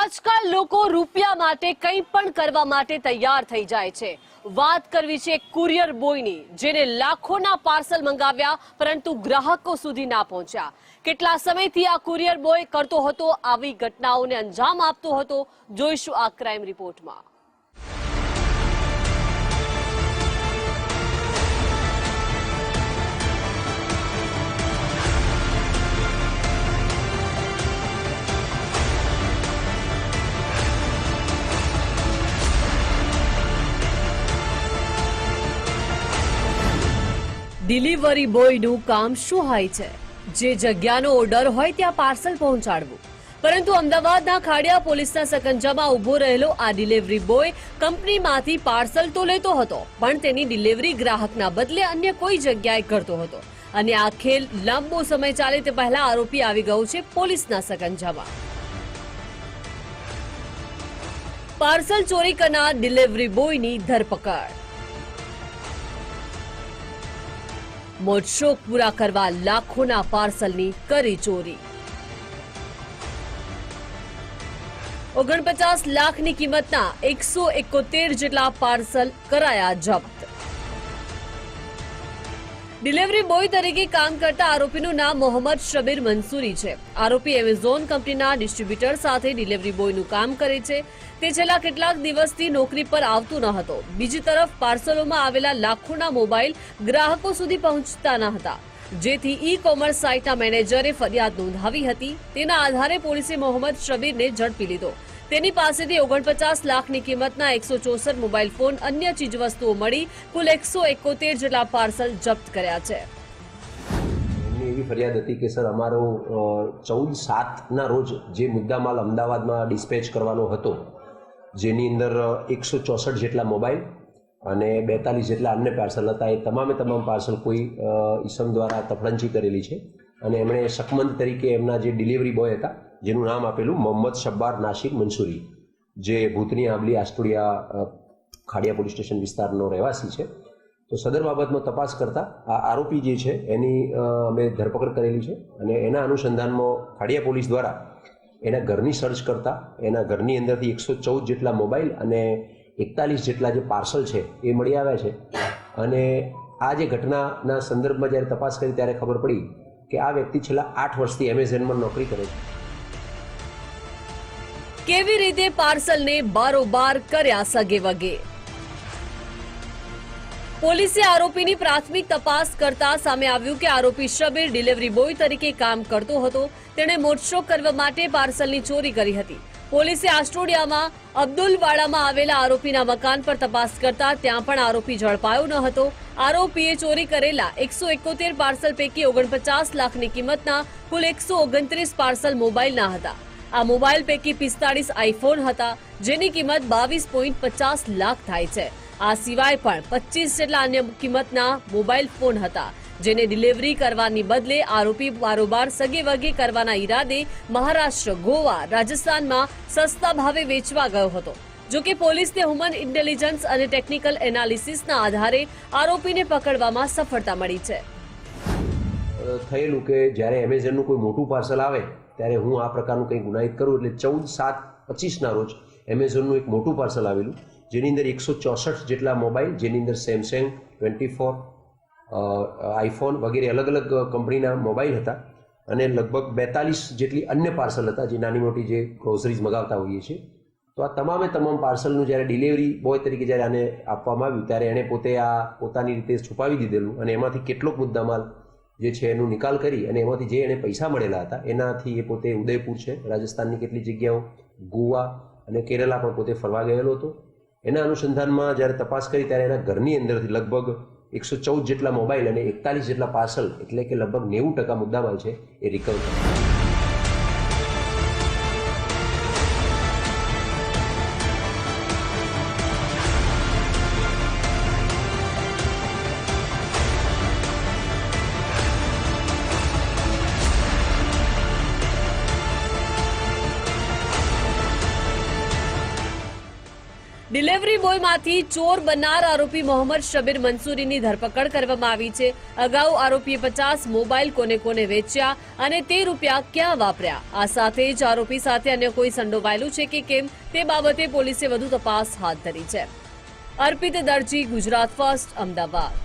આજકાલ લોકો રૂપિયા માટે કંઈ પણ કરવા માટે તૈયાર થઈ જાય છે। વાત કરવી છે કુરિયર બોયની, જેને લાખોના પાર્સલ મંગાવ્યા પરંતુ ગ્રાહકો સુધી ના પહોંચ્યા। કેટલા સમયથી આ કુરિયર બોય કરતો હતો આવી ઘટનાઓને અંજામ આપતો હતો, જોઈશું આ ક્રાઇમ રિપોર્ટમાં। ડિલિવરી બોયનું કામ શું હોય છે? જે જગ્યાનો ઓર્ડર હોય ત્યાં પાર્સલ પહોંચાડવું। પરંતુ અમદાવાદના ખાડિયા પોલીસના સકંજામાં ઉભો રહેલો આ ડિલિવરી બોય કંપનીમાંથી પાર્સલ તો લેતો હતો, પણ તેની ડિલિવરી ગ્રાહકના બદલે અન્ય કોઈ જગ્યાએ કરતો હતો। અને આ ખેલ લાંબો સમય ચાલે તે પહેલા આરોપી આવી ગયો છે પોલીસના સકંજામાં। પાર્સલ ચોરી કરનાર ડિલિવરી બોયની ધરપકડ। મોજશોખ પૂરા કરવા લાખોના પાર્સલની કરી ચોરી। 49 લાખની કિંમતના 171 જેટલા પાર્સલ કરાયા જપ્ત। ડિલિવરી બોય તરીકે કામ કરતા આરોપીનું નામ મોહમ્મદ શબીર મંસૂરી છે। આરોપી એમેઝોન કંપનીના ડિસ્ટ્રીબ્યુટર સાથે ડિલિવરી બોયનું કામ કરે છે। તે છેલ્લા કેટલાક દિવસથી નોકરી પર આવતો ન હતો। બીજી તરફ પાર્સલોમાં આવેલા લાખોના મોબાઈલ ગ્રાહકો સુધી પહોંચતા ન હતા, જેથી ઈ કોમર્સ સાઇટના મેનેજરે ફરિયાદ નોંધાવી હતી। તેના આધારે પોલીસે મોહમ્મદ શબીરને ઝડપી લીધો। તેની પાસેથી 49 લાખની કિંમતના 164 મોબાઈલ ફોન, અન્ય ચીજવસ્તુઓ મળી કુલ 171 જેટલા પાર્સલ જપ્ત કર્યા છે। એવી ફરિયાદ હતી કે સર અમારો 14/7ના રોજ જે મુદ્દામાલ અમદાવાદમાં ડિસ્પેચ કરવાનો હતો, જેની અંદર 164 જેટલા મોબાઈલ અને 42 જેટલા અન્ય પાર્સલ હતા, એ તમામે તમામ પાર્સલ કોઈ ઈસમ દ્વારા તફડંચી કરેલી છે। અને એમણે શકમંદ તરીકે એમના જે ડિલિવરી બોય હતા, જેનું નામ આપેલું મોહમ્મદ શબ્બાર નાસિર મંસૂરી, જે ભૂતની આંબલી આસ્ટોડિયા ખાડિયા પોલીસ સ્ટેશન વિસ્તારનો રહેવાસી છે। તો સદર બાબતમાં તપાસ કરતા આ આરોપી જે છે એની અમે ધરપકડ કરેલી છે। અને એના અનુસંધાનમાં ખાડિયા પોલીસ દ્વારા એના ઘરની સર્ચ કરતા એના ઘરની અંદરથી 114 જેટલા મોબાઈલ અને 41 જેટલા જે પાર્સલ છે એ મળી આવ્યા છે। અને આ જે ઘટનાના સંદર્ભમાં જ્યારે તપાસ કરી ત્યારે ખબર પડી કે આ વ્યક્તિ છેલ્લા 8 વર્ષથી એમેઝોનમાં નોકરી કરે છે। કેવી રીતે પાર્સલને બારોબાર કર્યા સગે વગે? પોલીસે આરોપીની પ્રાથમિક તપાસ કરતા સામે આવ્યું કે આરોપી શબીર ડિલિવરી બોય તરીકે કામ કરતો હતો। તેણે મોજશોખ કરવા માટે પાર્સલની ચોરી કરી હતી। પોલીસે આસ્ટોડિયામાં અબ્દુલવાડામાં આવેલા આરોપીના મકાન પર તપાસ કરતા ત્યાં પણ આરોપી ઝડપાયો ન હતો। આરોપીએ ચોરી કરેલા 171 પાર્સલ પૈકી 49 લાખની કિંમતના કુલ 129 પાર્સલ મોબાઈલના હતા। આ મોબાઈલ પૈકી 45 આઈફોન હતા, જેની કિંમત 22.50 લાખ થાય છે। આ સિવાય પણ 25 જેટલા અન્ય કિંમતના મોબાઈલ ફોન હતા, જેને ડિલિવરી કરવાની બદલે આરોપી બારોબાર સગે વગે કરવાના ઈરાદે મહારાષ્ટ્ર, ગોવા, રાજસ્થાનમાં સસ્તા ભાવે વેચવા ગયો હતો। જો કે પોલીસને હ્યુમન ઇન્ટેલિજન્સ અને ટેકનિકલ એનાલિસિસના આધારે આરોપીને પકડવામાં સફળતા મળી છે। થયેલું કે જ્યારે એમેઝોનનું કોઈ મોટું પાર્સલ આવે ત્યારે હું આ પ્રકારનું કંઈ ગુનાહિત કરું, એટલે 14/7/25ના રોજ એમેઝોનનું એક મોટું પાર્સલ આવેલું, જેની અંદર 164 જેટલા મોબાઈલ, જેની અંદર સેમસંગ 24, આઈફોન વગેરે અલગ અલગ કંપનીના મોબાઈલ હતા, અને લગભગ 42 જેટલી અન્ય પાર્સલ હતા, જે નાની મોટી જે ગ્રોસરીઝ મગાવતા હોઈએ છીએ। તો આ તમામે તમામ પાર્સલનું જ્યારે ડિલિવરી બોય તરીકે જ્યારે આને આપવામાં આવ્યું ત્યારે એણે પોતે આ પોતાની રીતે છુપાવી દીધેલું, અને એમાંથી કેટલોક મુદ્દામાલ જે છે એનું નિકાલ કરી અને એમાંથી જે એને પૈસા મળેલા હતા એનાથી એ પોતે ઉદયપુર છે, રાજસ્થાનની કેટલી જગ્યાઓ, ગોવા અને કેરલા પણ પોતે ફરવા ગયેલો હતો। એના અનુસંધાનમાં જ્યારે તપાસ કરી ત્યારે એના ઘરની અંદરથી લગભગ 114 જેટલા મોબાઈલ અને 41 જેટલા પાર્સલ, એટલે કે લગભગ 90% મુદ્દામાલ છે એ રિકવર કર્યા। ડિલિવરી બોયમાંથી ચોર બનનાર આરોપી મોહમ્મદ શબીર મંસૂરીની ધરપકડ કરવામાં આવી છે. અગાઉ આરોપીએ 50 મોબાઈલ કોને કોને વેચ્યા અને તે રૂપિયા ક્યાં વાપર્યા, આ સાથે જ આરોપી સાથે અન્ય કોઈ સંડોવાયેલું છે કે કેમ તે બાબતે પોલીસે વધુ તપાસ હાથ ધરી છે. અર્પિત દરજી, ગુજરાત ફર્સ્ટ, અમદાવાદ.